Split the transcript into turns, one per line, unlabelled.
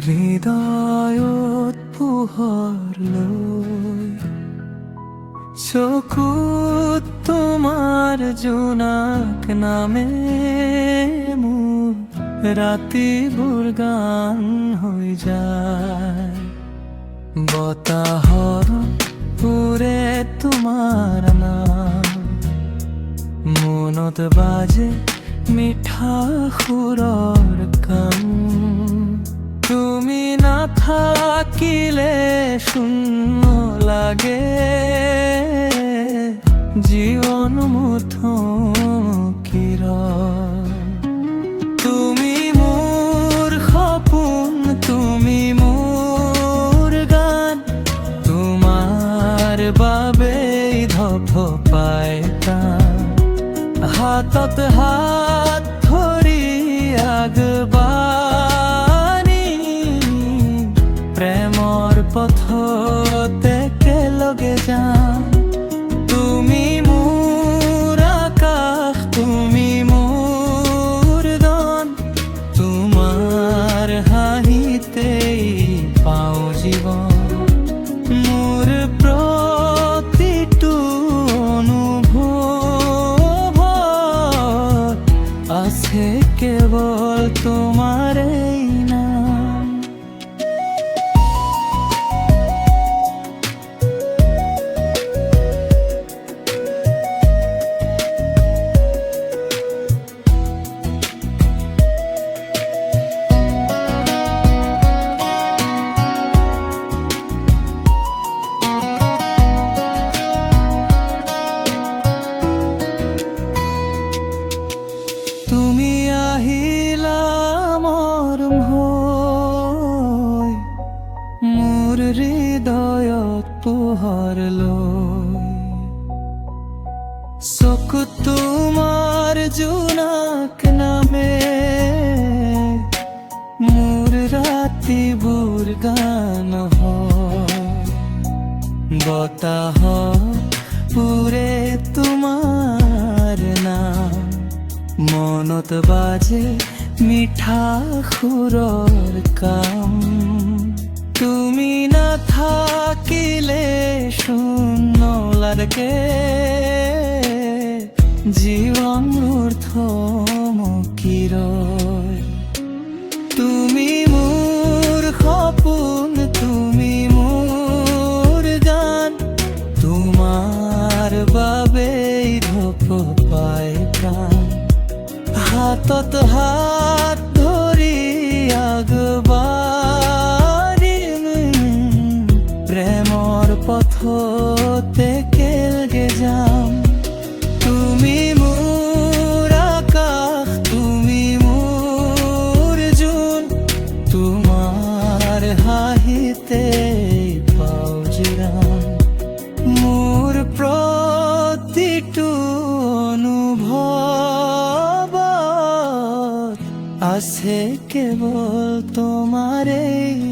হৃদয়ত পোহৰ লৈ চকুত তোমাৰ জোনাক নামে মোৰ ৰাতিবোৰ গান হৈ যায়। বতাহৰ পুৰে তোমাৰ নাম মনত বাজে মিঠা সুৰৰ কাম। তুমি নাথাকিলে শূন্য লাগে জীবন মোৰ থমকিৰ। তুমি মোৰ সপোন, তুমি মোৰ গান, তোমাৰ বাবেই ধপধপাই প্ৰাণ। হাতত হাত ধৰি আগবাঢ়ি প্ৰেমৰ পথত একেলগে যাম। তুমি মোৰ আকাশ, তুমি মোৰ ধন, তোমাৰ হাঁহিতেই পাওঁ জীৱন। মোৰ প্ৰতিটো অনুভৱ আছে কেৱল তোমাৰেই নাম। তুমি আহিলা মৰম হৈ মোৰ হৃদয়ত পোহৰ লৈ। চকুত তোমাৰ জোনাক নামে মোৰ ৰাতিবোৰ গান হয়। বতাহ পুৰে তোমাৰ নাম মনত বাজে মিঠা সুৰৰ কাম। তুমি নাথাকিলে শূন্য লাগে জীবন মোৰ থমকিৰ। তুমি মোৰ সপোন, তুমি মোৰ গান, তোমাৰ বাবেই ধপধপাই প্ৰাণ। হাতত হাত ধৰি আগবাঢ়িম প্ৰেমৰ পথত একেলগে যাম। তুমি মোৰ আকাশ, তুমি মোৰ জোন, তোমাৰ হাঁহিতেই পাওঁ জিৰাম। মোৰ প্ৰতিটো অনুভৱ আছে কেৱল তোমাৰেই